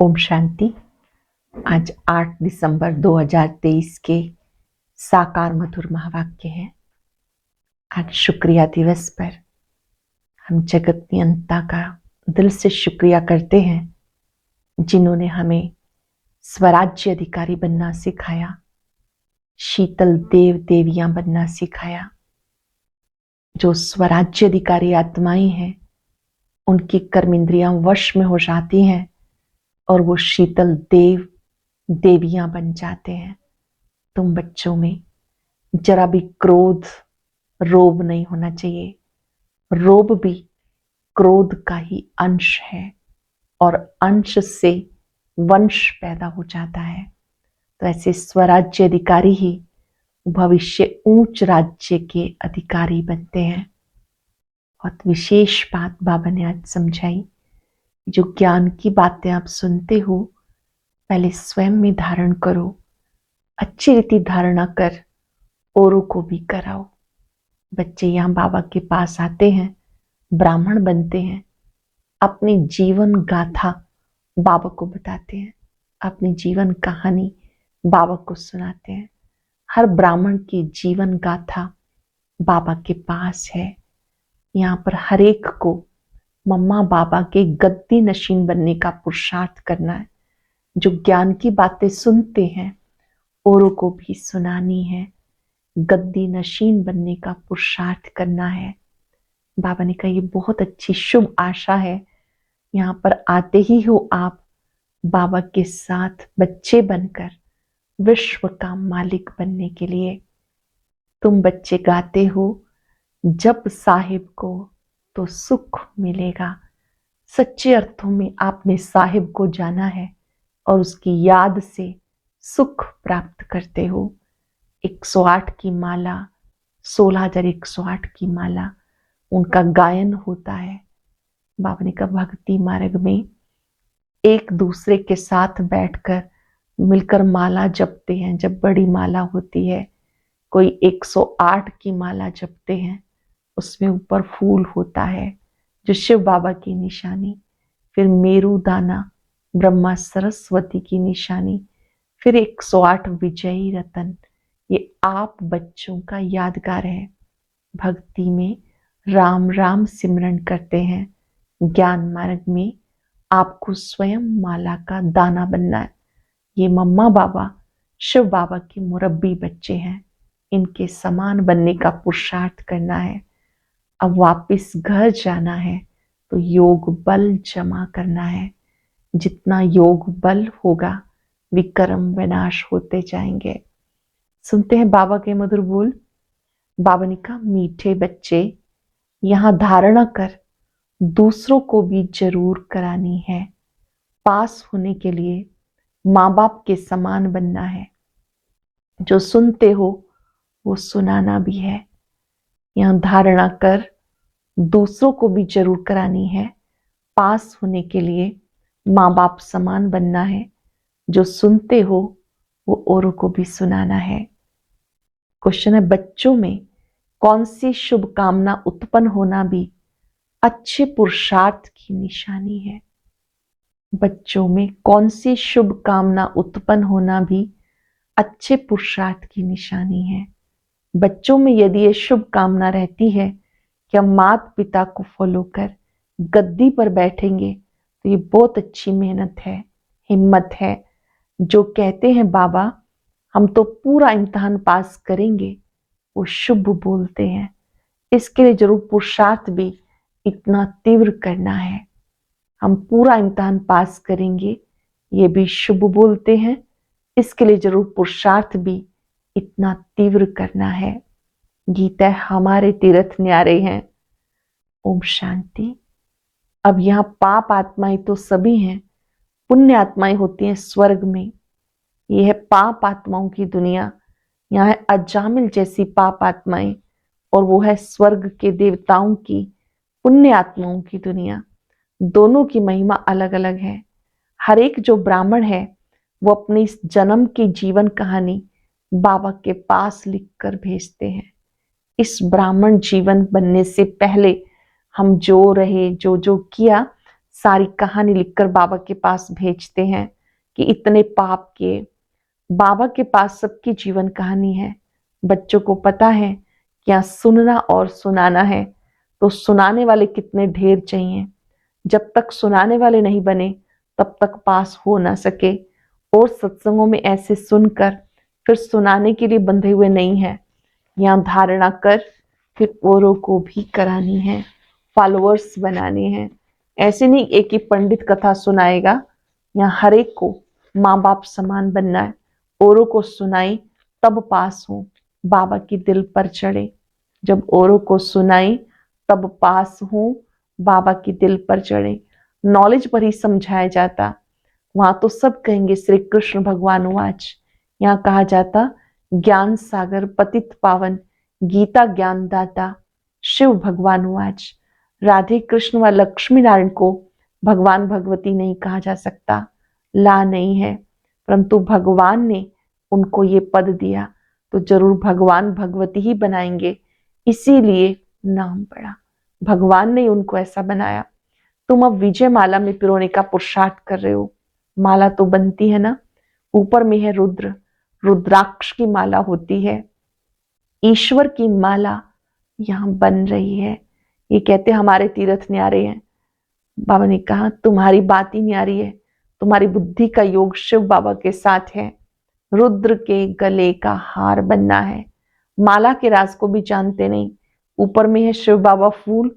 ओम शांति। आज 8 दिसंबर 2023 के साकार मधुर महावाक्य है। आज शुक्रिया दिवस पर हम जगत नियंता का दिल से शुक्रिया करते हैं, जिन्होंने हमें स्वराज्य अधिकारी बनना सिखाया, शीतल देव देवियां बनना सिखाया। जो स्वराज्य अधिकारी आत्माएं हैं, उनकी कर्म इंद्रियां वश में हो जाती हैं और वो शीतल देव देवियां बन जाते हैं। तुम बच्चों में जरा भी क्रोध रोब नहीं होना चाहिए। रोब भी क्रोध का ही अंश है और अंश से वंश पैदा हो जाता है। तो ऐसे स्वराज्य अधिकारी ही भविष्य उच्च राज्य के अधिकारी बनते हैं। बहुत विशेष बात बाबा ने आज समझाई। जो ज्ञान की बातें आप सुनते हो, पहले स्वयं में धारण करो, अच्छी रीति धारणा कर औरों को भी कराओ। बच्चे यहाँ बाबा के पास आते हैं, ब्राह्मण बनते हैं, अपनी जीवन गाथा बाबा को बताते हैं, अपनी जीवन कहानी बाबा को सुनाते हैं। हर ब्राह्मण की जीवन गाथा बाबा के पास है। यहाँ पर हर एक को मम्मा बाबा के गद्दी नशीन बनने का पुरुषार्थ करना है। जो ज्ञान की बातें सुनते हैं, औरों को भी सुनानी है, गद्दी नशीन बनने का पुरुषार्थ करना है। बाबा ने कहा ये बहुत अच्छी शुभ आशा है। यहाँ पर आते ही हो आप बाबा के साथ बच्चे बनकर विश्व का मालिक बनने के लिए। तुम बच्चे गाते हो, जब साहिब को तो सुख मिलेगा। सच्चे अर्थों में आपने साहिब को जाना है और उसकी याद से सुख प्राप्त करते हो। 108 की माला, 16,108 की माला, उनका गायन होता है। बाबा ने कहा भक्ति मार्ग में एक दूसरे के साथ बैठकर मिलकर माला जपते हैं। जब बड़ी माला होती है, कोई 108 की माला जपते हैं, उसमें ऊपर फूल होता है जो शिव बाबा की निशानी, फिर मेरू दाना ब्रह्मा सरस्वती की निशानी, फिर 108 विजयी रतन। ये आप बच्चों का यादगार है। भक्ति में राम राम सिमरन करते हैं। ज्ञान मार्ग में आपको स्वयं माला का दाना बनना है। ये मम्मा बाबा शिव बाबा के मुरब्बी बच्चे हैं, इनके समान बनने का पुरुषार्थ करना है। अब वापस घर जाना है तो योग बल जमा करना है। जितना योग बल होगा, विक्रम विनाश होते जाएंगे। सुनते हैं बाबा के मधुर बोल। बाबा ने कहा मीठे बच्चे, यहाँ धारणा कर दूसरों को भी जरूर करानी है। पास होने के लिए माँ बाप के समान बनना है। जो सुनते हो वो सुनाना भी है। यहाँ धारणा कर दूसरों को भी जरूर करानी है। पास होने के लिए माँ बाप समान बनना है। जो सुनते हो वो औरों को भी सुनाना है। क्वेश्चन है, बच्चों में कौन सी शुभ कामना उत्पन्न होना भी अच्छे पुरुषार्थ की निशानी है। बच्चों में कौन सी शुभ कामना उत्पन्न होना भी अच्छे पुरुषार्थ की निशानी है। बच्चों में यदि ये शुभ कामना रहती है कि हम माता पिता को फॉलो कर गद्दी पर बैठेंगे, तो ये बहुत अच्छी मेहनत है, हिम्मत है। जो कहते हैं बाबा हम तो पूरा इम्तिहान पास करेंगे, वो शुभ बोलते हैं। इसके लिए जरूर पुरुषार्थ भी इतना तीव्र करना है। हम पूरा इम्तिहान पास करेंगे, ये भी शुभ बोलते हैं। इसके लिए जरूर पुरुषार्थ भी इतना तीव्र करना है। गीता हमारे तीर्थ न्यारे हैं। ओम शांति। अब यहाँ पाप आत्माएं तो सभी हैं, पुण्य आत्माएं होती हैं स्वर्ग में। यह है पाप आत्माओं की दुनिया। यहाँ है अजामिल जैसी पाप आत्माएं, और वो है स्वर्ग के देवताओं की पुण्य आत्माओं की दुनिया। दोनों की महिमा अलग अलग है। हर एक जो ब्राह्मण है वो अपनी इस जन्म की जीवन कहानी बाबा के पास लिखकर भेजते हैं। इस ब्राह्मण जीवन बनने से पहले हम जो रहे, जो जो किया, सारी कहानी लिखकर बाबा के पास भेजते हैं कि इतने पाप किए। बाबा के पास सबकी जीवन कहानी है। बच्चों को पता है क्या सुनना और सुनाना है, तो सुनाने वाले कितने ढेर चाहिए। जब तक सुनाने वाले नहीं बने तब तक पास हो ना सके। और सत्संगों में ऐसे सुनकर फिर सुनाने के लिए बंधे हुए नहीं है। यहाँ धारणा कर फिर औरों को भी करानी है, फॉलोअर्स बनाने हैं। ऐसे नहीं एक ही पंडित कथा सुनाएगा। यहाँ हर एक को माँ बाप समान बनना है। औरों को सुनाई तब पास हो, बाबा की दिल पर चढ़े। जब औरों को सुनाई तब पास हो, बाबा की दिल पर चढ़े। नॉलेज पर ही समझाया जाता, वहां तो सब कहेंगे श्री कृष्ण भगवान वाच। यहाँ कहा जाता ज्ञान सागर पतित पावन, गीता ज्ञान दाता शिव भगवान वाच। राधे कृष्ण व लक्ष्मी नारायण को भगवान भगवती नहीं कहा जा सकता, ला नहीं है, परंतु भगवान ने उनको ये पद दिया तो जरूर भगवान भगवती ही बनाएंगे, इसीलिए नाम पड़ा। भगवान ने उनको ऐसा बनाया। तुम अब विजय माला में पिरोने का पुरुषार्थ कर रहे हो। माला तो बनती है ना, ऊपर में है रुद्र, रुद्राक्ष की माला होती है, ईश्वर की माला यहां बन रही है। ये कहते हमारे तीर्थ न्यारे हैं। बाबा ने कहा तुम्हारी बात ही न्यारी है, तुम्हारी बुद्धि का योग शिव बाबा के साथ है। रुद्र के गले का हार बनना है। माला के राज को भी जानते नहीं। ऊपर में है शिव बाबा फूल,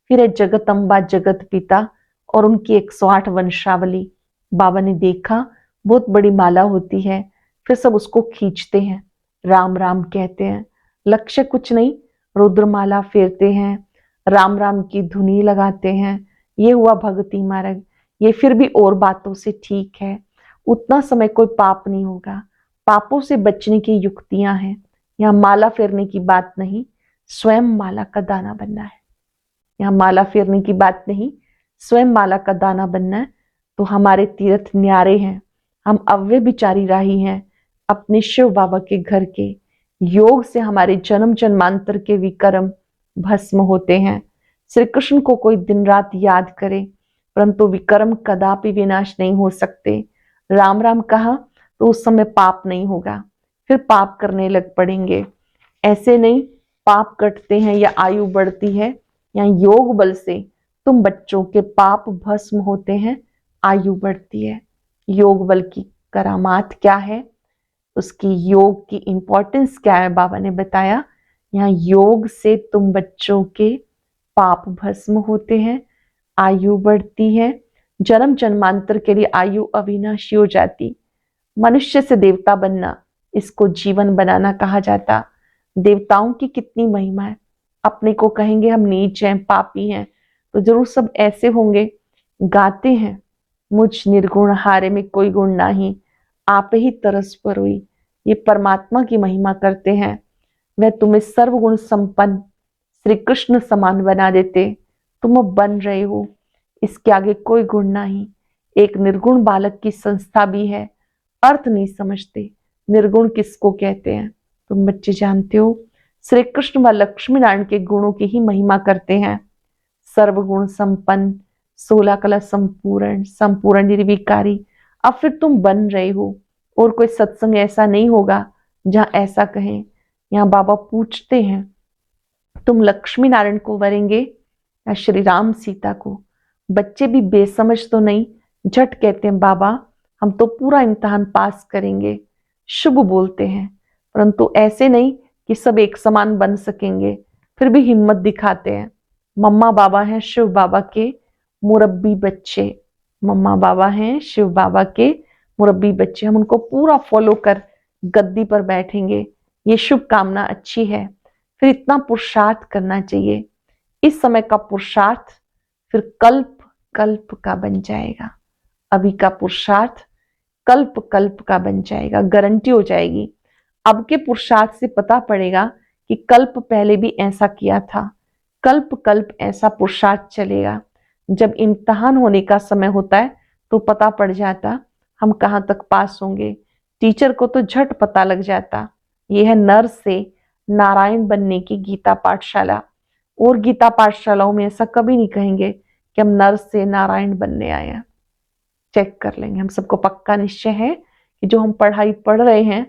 फिर है जगतम्बा जगत पिता और उनकी 108 वंशावली। बाबा ने देखा बहुत बड़ी माला होती है, फिर सब उसको खींचते हैं, राम राम कहते हैं। लक्ष्य कुछ नहीं, रुद्रमाला फेरते हैं, राम राम की धुनी लगाते हैं। ये हुआ भक्ति मार्ग। ये फिर भी और बातों से ठीक है, उतना समय कोई पाप नहीं होगा। पापों से बचने की युक्तियां हैं। यहाँ माला फेरने की बात नहीं, स्वयं माला का दाना बनना है। यहाँ माला फेरने की बात नहीं, स्वयं माला का दाना बनना है। तो हमारे तीर्थ न्यारे हैं, हम अव्यभिचारी राही हैं अपने शिव बाबा के घर के। योग से हमारे जन्म जन्मांतर के विकर्म भस्म होते हैं। श्री कृष्ण को कोई दिन रात याद करे, परंतु विकर्म कदापि विनाश नहीं हो सकते। राम राम कहा तो उस समय पाप नहीं होगा, फिर पाप करने लग पड़ेंगे। ऐसे नहीं पाप कटते हैं या आयु बढ़ती है। यहाँ योग बल से तुम बच्चों के पाप भस्म होते हैं, आयु बढ़ती है। योग बल की करामात क्या है, उसकी योग की इंपॉर्टेंस क्या है, बाबा ने बताया। यहाँ योग से तुम बच्चों के पाप भस्म होते हैं, आयु बढ़ती है। जन्म जन्मांतर के लिए आयु अविनाशी हो जाती। मनुष्य से देवता बनना, इसको जीवन बनाना कहा जाता। देवताओं की कितनी महिमा है। अपने को कहेंगे हम नीच हैं, पापी हैं, तो जरूर सब ऐसे होंगे। गाते हैं मुझ निर्गुण हारे में कोई गुण नहीं, आप ही तरस पर हुई। ये परमात्मा की महिमा करते हैं। वह तुम्हें सर्वगुण संपन्न श्री कृष्ण समान बना देते। तुम अब बन रहे हो, इसके आगे कोई गुण नहीं। एक निर्गुण बालक की संस्था भी है, अर्थ नहीं समझते निर्गुण किसको कहते हैं। तुम बच्चे जानते हो श्री कृष्ण व लक्ष्मी नारायण के गुणों की ही महिमा करते हैं। सर्वगुण संपन्न, 16 कला संपूर्ण, संपूर्ण निर्विकारी। अब फिर तुम बन रहे हो, और कोई सत्संग ऐसा नहीं होगा जहां ऐसा कहें। यहाँ बाबा पूछते हैं तुम लक्ष्मी नारायण को वरेंगे या श्री राम सीता को। बच्चे भी बेसमझ तो नहीं, झट कहते हैं बाबा हम तो पूरा इम्तिहान पास करेंगे। शुभ बोलते हैं, परंतु ऐसे नहीं कि सब एक समान बन सकेंगे, फिर भी हिम्मत दिखाते हैं। मम्मा बाबा हैं शिव बाबा के मुरब्बी बच्चे। मम्मा बाबा हैं शिव बाबा के मुरब्बी बच्चे। हम उनको पूरा फॉलो कर गद्दी पर बैठेंगे, ये शुभकामना अच्छी है। फिर इतना पुरुषार्थ करना चाहिए। इस समय का पुरुषार्थ फिर कल्प कल्प का बन जाएगा। अभी का पुरुषार्थ कल्प कल्प का बन जाएगा, गारंटी हो जाएगी। अब के पुरुषार्थ से पता पड़ेगा कि कल्प पहले भी ऐसा किया था, कल्प कल्प ऐसा पुरुषार्थ चलेगा। जब इम्तिहान होने का समय होता है तो पता पड़ जाता हम कहाँ तक पास होंगे। टीचर को तो झट पता लग जाता। यह है नर से नारायण बनने की गीता पाठशाला। और गीता पाठशालाओं में ऐसा कभी नहीं कहेंगे कि हम नर से नारायण बनने आए हैं। चेक कर लेंगे। हम सबको पक्का निश्चय है कि जो हम पढ़ाई पढ़ रहे हैं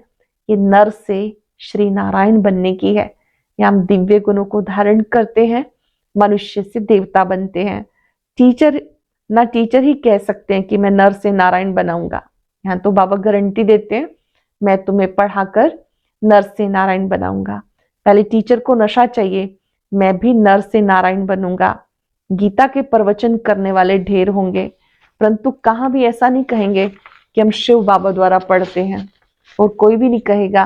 ये नर से श्री नारायण बनने की है, या हम दिव्य गुणों को धारण करते हैं, मनुष्य से देवता बनते हैं। टीचर ही कह सकते हैं कि मैं नर से नारायण बनाऊंगा। यहाँ तो बाबा गारंटी देते हैं, मैं तुम्हें पढ़ाकर नर से नारायण बनाऊंगा। पहले टीचर को नशा चाहिए, मैं भी नर से नारायण बनूंगा। गीता के प्रवचन करने वाले ढेर होंगे, परंतु कहाँ भी ऐसा नहीं कहेंगे कि हम शिव बाबा द्वारा पढ़ते हैं, और कोई भी नहीं कहेगा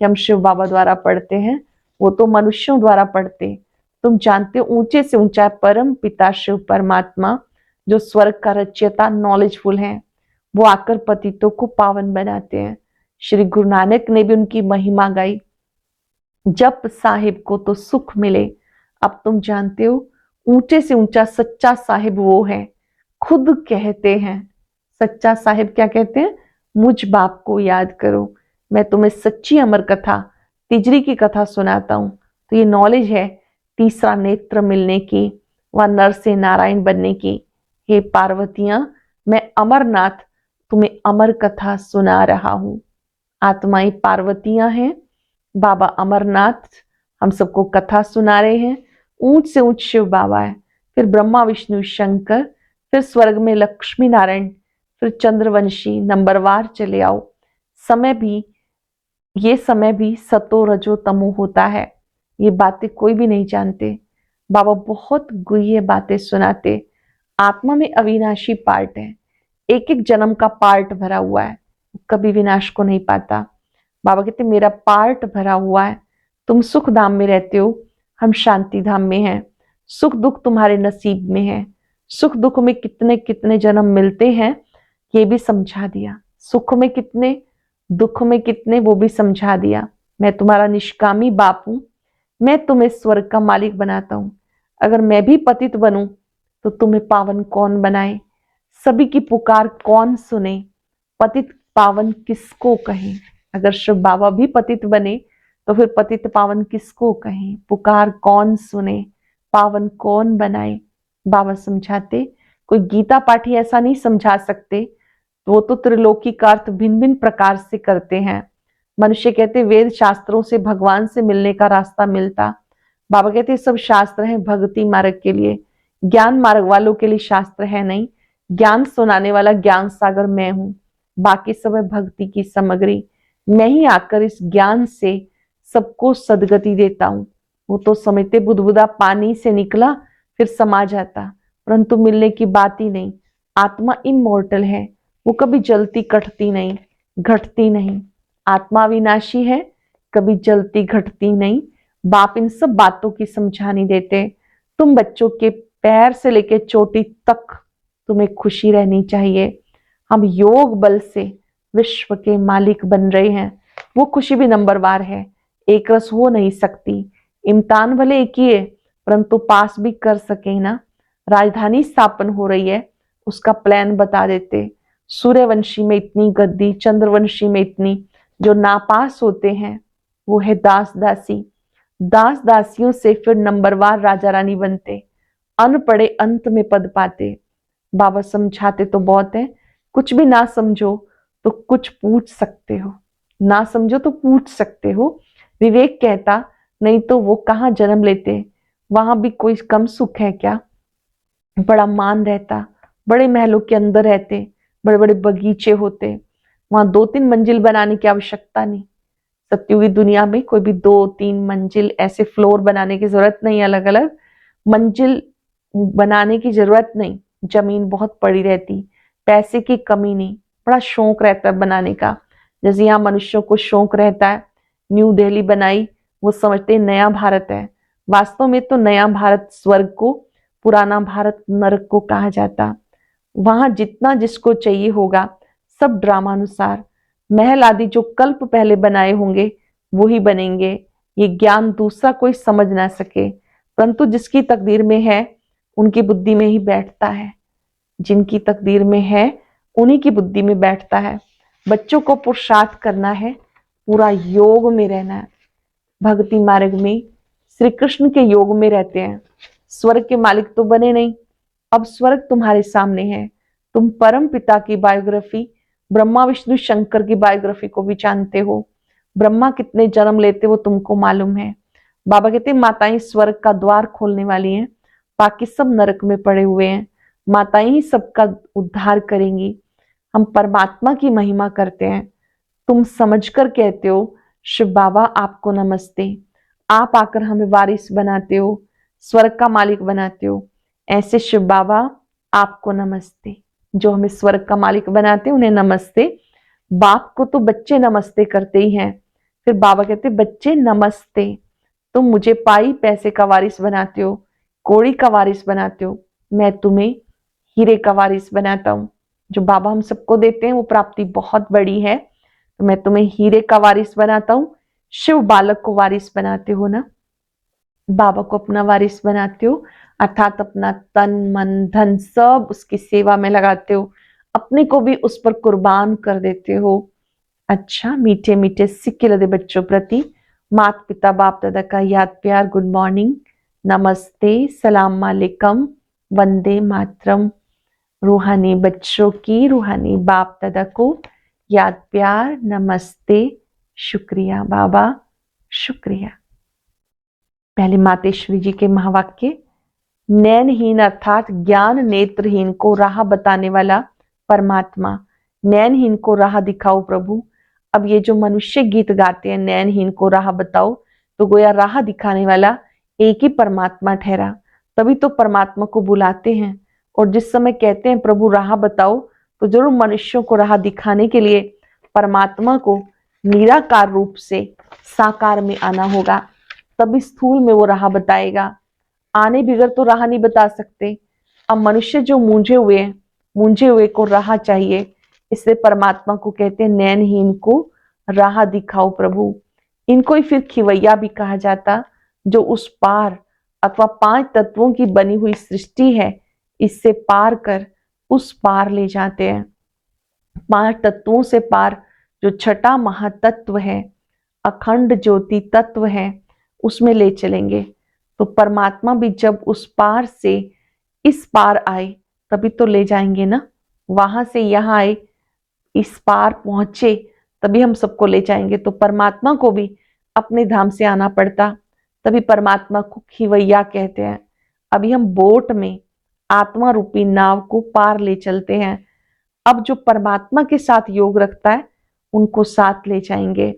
कि हम शिव बाबा द्वारा पढ़ते हैं, वो तो मनुष्यों द्वारा पढ़ते। तुम जानते हो ऊंचे से ऊंचा परम पिता शिव परमात्मा जो स्वर्ग का रचयिता नॉलेजफुल है, वो आकर पतितों को पावन बनाते हैं। श्री गुरु नानक ने भी उनकी महिमा गाई, जप साहिब को तो सुख मिले। अब तुम जानते हो ऊंचे से ऊंचा सच्चा साहिब वो है, खुद कहते हैं। सच्चा साहिब क्या कहते हैं? मुझ बाप को याद करो, मैं तुम्हें सच्ची अमर कथा तिजरी की कथा सुनाता हूं। तो ये नॉलेज है तीसरा नेत्र मिलने की, व नर से नारायण बनने की। हे पार्वतियां, मैं अमरनाथ तुम्हें अमर कथा सुना रहा हूं। आत्माएं पार्वतियां हैं, बाबा अमरनाथ हम सबको कथा सुना रहे हैं। ऊंच से ऊंच शिव बाबा है, फिर ब्रह्मा विष्णु शंकर, फिर स्वर्ग में लक्ष्मी नारायण, फिर चंद्रवंशी। नंबरवार चले आओ। ये समय भी सतो रजो तमो होता है, ये बातें कोई भी नहीं जानते। बाबा बहुत गुह्य बातें सुनाते। आत्मा में अविनाशी पार्ट है, एक एक जन्म का पार्ट भरा हुआ है, कभी विनाश को नहीं पाता। बाबा कहते मेरा पार्ट भरा हुआ है, तुम सुख धाम में रहते हो, हम शांति धाम में हैं। सुख दुख तुम्हारे नसीब में है। सुख दुख में कितने कितने जन्म मिलते हैं ये भी समझा दिया, सुख में कितने दुख में कितने वो भी समझा दिया। मैं तुम्हारा निष्कामी बाप हूं, मैं तुम्हें स्वर्ग का मालिक बनाता हूं। अगर मैं भी पतित बनूं तो तुम्हें पावन कौन बनाए? सभी की पुकार कौन सुने? पतित पावन किसको कहें? अगर शिव बाबा भी पतित बने तो फिर पतित पावन किसको कहें? पुकार कौन सुने? पावन कौन बनाए? बाबा समझाते। कोई गीता पाठी ऐसा नहीं समझा सकते, वो तो त्रिलोकी का अर्थ भिन्न भिन्न प्रकार से करते हैं। मनुष्य कहते वेद शास्त्रों से भगवान से मिलने का रास्ता मिलता। बाबा कहते सब शास्त्र हैं भक्ति मार्ग के लिए, ज्ञान मार्ग वालों के लिए शास्त्र है नहीं। ज्ञान सुनाने वाला ज्ञान सागर मैं हूं, बाकी सब है भक्ति की सामग्री। मैं ही आकर इस ज्ञान से सबको सदगति देता हूं। वो तो समझते बुदबुदा पानी से निकला फिर समा जाता, परंतु मिलने की बात ही नहीं। आत्मा इमॉर्टल है, वो कभी जलती कटती नहीं, घटती नहीं। आत्मा विनाशी है, कभी जलती घटती नहीं। बाप इन सब बातों की समझानी देते। तुम बच्चों के पैर से लेकर चोटी तक तुम्हें खुशी रहनी चाहिए। हम योग बल से विश्व के मालिक बन रहे हैं, वो खुशी भी नंबरवार है, एक रस हो नहीं सकती। इम्तिहान भले एक ही है, परंतु पास भी कर सके ना। राजधानी स्थापन हो रही है, उसका प्लान बता देते। सूर्यवंशी में इतनी गद्दी, चंद्रवंशी में इतनी। जो नापास होते हैं वो है दास दासी। दास दासियों से फिर नंबरवार राजा रानी बनते। अनपढ़े अंत में पद पाते। बाबा समझाते तो बहुत है, कुछ भी ना समझो तो कुछ पूछ सकते हो, ना समझो तो पूछ सकते हो। विवेक कहता नहीं तो वो कहाँ जन्म लेते, वहां भी कोई कम सुख है क्या? बड़ा मान रहता, बड़े महलों के अंदर रहते, बड़े बड़े बगीचे होते, वहां 2-3 मंजिल बनाने की आवश्यकता नहीं। सत्युगी दुनिया में कोई भी 2-3 मंजिल ऐसे फ्लोर बनाने की जरूरत नहीं, अलग अलग मंजिल बनाने की जरूरत नहीं। जमीन बहुत पड़ी रहती, पैसे की कमी नहीं, बड़ा शौक रहता है बनाने का। जैसे यहाँ मनुष्यों को शौक रहता है, न्यू दिल्ली बनाई, वो समझते नया भारत है। वास्तव में तो नया भारत स्वर्ग को, पुराना भारत नरक को कहा जाता। वहां जितना जिसको चाहिए होगा सब ड्रामा अनुसार। महल आदि जो कल्प पहले बनाए होंगे वही बनेंगे। ये ज्ञान दूसरा कोई समझ ना सके, परंतु जिसकी तकदीर में है उनकी बुद्धि में ही बैठता है। जिनकी तकदीर में है उन्हीं की बुद्धि में बैठता है। बच्चों को पुरुषार्थ करना है, पूरा योग में रहना है। भक्ति मार्ग में श्री कृष्ण के योग में रहते हैं। स्वर्ग के मालिक तो बने नहीं, अब स्वर्ग तुम्हारे सामने है। तुम परम पिता की बायोग्राफी, ब्रह्मा विष्णु शंकर की बायोग्राफी को भी जानते हो। ब्रह्मा कितने जन्म लेते वो तुमको मालूम है। बाबा कहते माताएं स्वर्ग का द्वार खोलने वाली हैं, बाकी सब नरक में पड़े हुए हैं। माताएं ही सबका उद्धार करेंगी। हम परमात्मा की महिमा करते हैं। तुम समझकर कहते हो शिव बाबा आपको नमस्ते। आप आकर हमें वारिस बनाते हो, स्वर्ग का मालिक बनाते हो। ऐसे शिव बाबा आपको नमस्ते। जो हमें स्वर्ग का मालिक बनाते उन्हें नमस्ते। बाप को तो बच्चे नमस्ते करते ही हैं। फिर बाबा कहते बच्चे नमस्ते, तुम मुझे पाई पैसे का वारिस बनाते हो, कौड़ी का वारिस बनाते हो, मैं तुम्हें हीरे का वारिस बनाता हूं। जो बाबा हम सबको देते हैं वो प्राप्ति बहुत बड़ी है। तो मैं तुम्हें हीरे का वारिस बनाता हूं। शिव बालक को वारिस बनाते हो ना, बाबा को अपना वारिस बनाते हो, अर्थात अपना तन मन धन सब उसकी सेवा में लगाते हो, अपने को भी उस पर कुर्बान कर देते हो। अच्छा, मीठे मीठे सिक्के लदे बच्चों प्रति माता पिता बाप दादा का याद प्यार, गुड मॉर्निंग, नमस्ते, सलाम वालेकुम, वंदे मातरम। रूहानी बच्चों की रूहानी बाप दादा को याद प्यार, नमस्ते, शुक्रिया बाबा, शुक्रिया। पहले मातेश्वरी जी के महावाक्य। नैनहीन अर्थात ज्ञान नेत्रहीन को राह बताने वाला परमात्मा। नैनहीन को राह दिखाओ प्रभु। अब ये जो मनुष्य गीत गाते हैं नैनहीन को राह बताओ, तो गोया राह दिखाने वाला एक ही परमात्मा ठहरा। तभी तो परमात्मा को बुलाते हैं। और जिस समय कहते हैं प्रभु राह बताओ, तो जरूर मनुष्यों को राह दिखाने के लिए परमात्मा को निराकार रूप से साकार में आना होगा, तभी स्थूल में वो राह बताएगा। आने बिगर तो राह नहीं बता सकते। अब मनुष्य जो मूंझे हुए हैं, मूंझे हुए को राह चाहिए, इसलिए परमात्मा को कहते हैं नैनहीन को राह दिखाओ प्रभु। इनको ही फिर खिवैया भी कहा जाता, जो उस पार अथवा 5 तत्वों की बनी हुई सृष्टि है, इससे पार कर उस पार ले जाते हैं। 5 तत्वों से पार जो छठा महातत्व है, अखंड ज्योति तत्व है, उसमें ले चलेंगे। तो परमात्मा भी जब उस पार से इस पार आए तभी तो ले जाएंगे ना। वहां से यहाँ आए, इस पार पहुंचे, तभी हम सबको ले जाएंगे। तो परमात्मा को भी अपने धाम से आना पड़ता, तभी परमात्मा को खिवैया कहते हैं। अभी हम बोट में आत्मा रूपी नाव को पार ले चलते हैं। अब जो परमात्मा के साथ योग रखता है उनको साथ ले जाएंगे।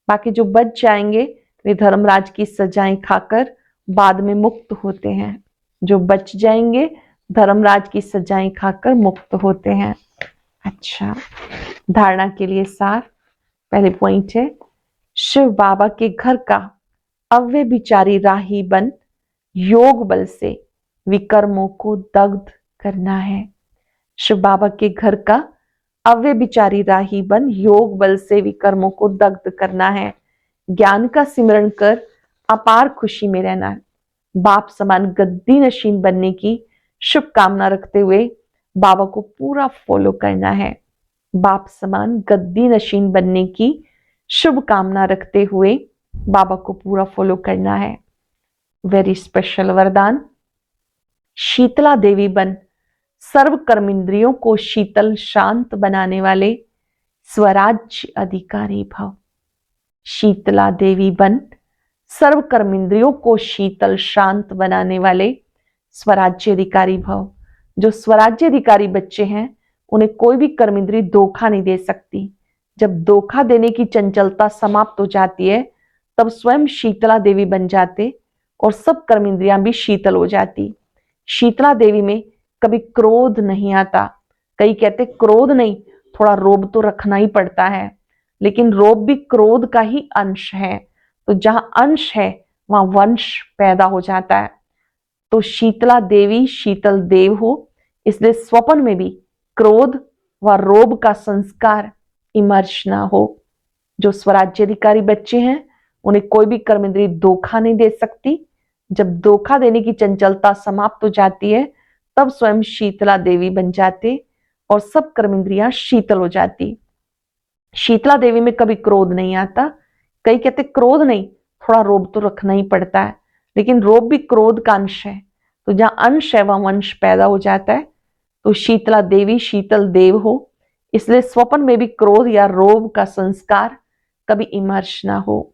बाकी जो बच जाएंगे वे धर्मराज की सजाएं खाकर बाद में मुक्त होते हैं। जो बच जाएंगे धर्मराज की सजाएं खाकर मुक्त होते हैं। अच्छा, धारणा के लिए सार। पहले पॉइंट है, शिव बाबा के घर का अव्यभिचारी राही बन योग बल से विकर्मों को दग्ध करना है। शिव बाबा के घर का अव्यभिचारी राही बन योग बल से विकर्मों को दग्ध करना है। ज्ञान का सिमरण कर अपार खुशी में रहना है। बाप समान गद्दी नशीन बनने की शुभ कामना रखते हुए बाबा को पूरा फॉलो करना है। बाप समान गद्दी नशीन बनने की शुभ कामना रखते हुए बाबा को पूरा फॉलो करना है। वेरी स्पेशल वरदान। शीतला देवी बन सर्व कर्मेंद्रियों को शीतल शांत बनाने वाले स्वराज्य अधिकारी भव। शीतला देवी बन सर्व कर्मेंद्रियों को शीतल शांत बनाने वाले स्वराज्य अधिकारी भव। जो स्वराज्य अधिकारी बच्चे हैं उन्हें कोई भी कर्मेंद्री धोखा नहीं दे सकती। जब धोखा देने की चंचलता समाप्त हो जाती है तब स्वयं शीतला देवी बन जाते और सब कर्मेंद्रियां भी शीतल हो जाती। शीतला देवी में कभी क्रोध नहीं आता। कई कहते क्रोध नहीं, थोड़ा रोब तो रखना ही पड़ता है, लेकिन रोब भी क्रोध का ही अंश है। तो जहां अंश है वहां वंश पैदा हो जाता है। तो शीतला देवी शीतल देव हो, इसलिए स्वप्न में भी क्रोध व रोब का संस्कार इमर्ज ना हो। जो स्वराज्याधिकारी बच्चे हैं उन्हें कोई भी कर्मेंद्री धोखा नहीं दे सकती। जब धोखा देने की चंचलता समाप्त हो जाती है तब स्वयं शीतला देवी बन जाते और सब कर्मेंद्रियां शीतल हो जाती। शीतला देवी में कभी क्रोध नहीं आता। कई कहते क्रोध नहीं, थोड़ा रोब तो रखना ही पड़ता है, लेकिन रोब भी क्रोध का अंश है। तो जहां अंश एवं वंश पैदा हो जाता है तो शीतला देवी शीतल देव हो, इसलिए स्वप्न में भी क्रोध या रोब का संस्कार कभी इमर्श ना हो।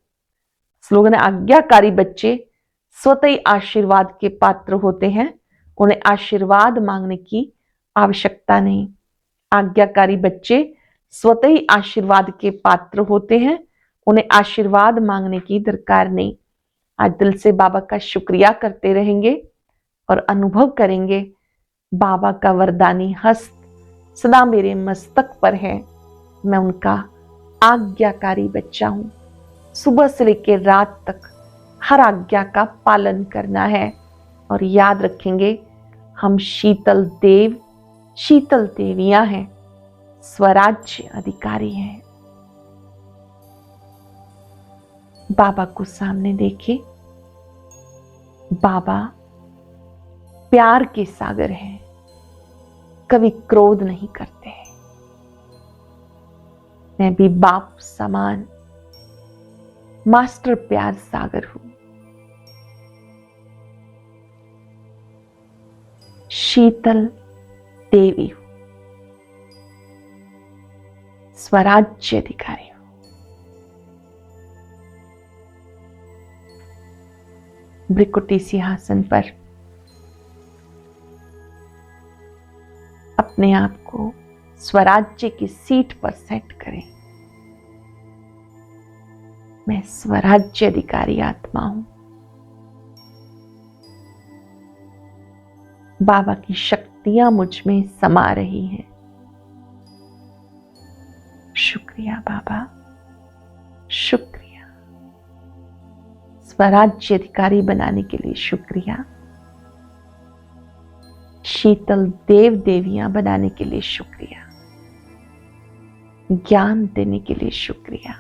स्लोगन है, आज्ञाकारी बच्चे स्वतः ही आशीर्वाद के पात्र होते हैं, उन्हें आशीर्वाद मांगने की आवश्यकता नहीं। आज्ञाकारी बच्चे स्वतः ही आशीर्वाद के पात्र होते हैं, उन्हें आशीर्वाद मांगने की दरकार नहीं। आज दिल से बाबा का शुक्रिया करते रहेंगे और अनुभव करेंगे बाबा का वरदानी हस्त सदा मेरे मस्तक पर है। मैं उनका आज्ञाकारी बच्चा हूं। सुबह से लेकर रात तक हर आज्ञा का पालन करना है और याद रखेंगे हम शीतल देव शीतल देवियां हैं, स्वराज्य अधिकारी हैं। बाबा को सामने देखे। बाबा प्यार के सागर हैं, कभी क्रोध नहीं करते हैं। मैं भी बाप समान मास्टर प्यार सागर हूं। शीतल देवी हूं, स्वराज्य अधिकारी हूं। ब्रिकुटी सिंहासन पर अपने आप को स्वराज्य की सीट पर सेट करें। मैं स्वराज्य अधिकारी आत्मा हूं। बाबा की शक्तियां मुझ में समा रही हैं। शुक्रिया बाबा, शुक्रिया। स्वराज्य अधिकारी बनाने के लिए शुक्रिया। शीतल देव देवियां बनाने के लिए शुक्रिया। ज्ञान देने के लिए शुक्रिया।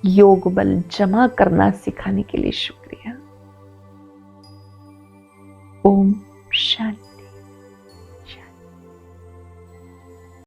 योग बल जमा करना सिखाने के लिए शुक्रिया। ओम शांति।